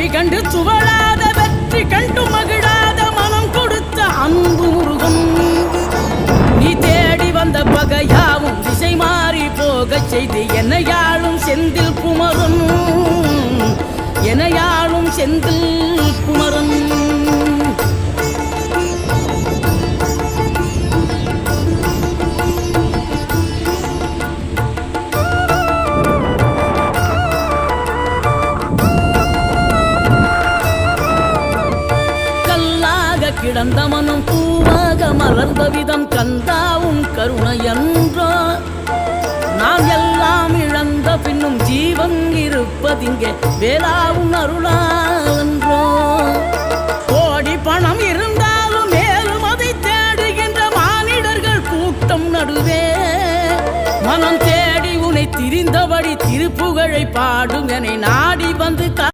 தோல்வி கண்டு துவளாத வெற்றி கண்டு மகிழாத மனம் கொடுத்த அன்பு முருகன். நீ தேடி வந்த பகையாவும் திசை மாறி போக செய்து என்னையாளும் செந்தில் குமரன், என்னையாளும் செந்தில் குமரன். கிடந்த மனம் பூவாக மலர்ந்த விதம் கந்தாவும் கருணை என்றோ. நாம் எல்லாம் இழந்த பின்னும் ஜீவன் இருப்பதிங்கே வேளாவும் அருளான்றோ. கோடி பணம் இருந்தாலும் மேலும் அதை தேடுகின்ற மானிடர்கள் கூட்டம் நடுவே மனம் தேடி உனை திரிந்தபடி திருப்புகழை பாடும் என நாடி வந்து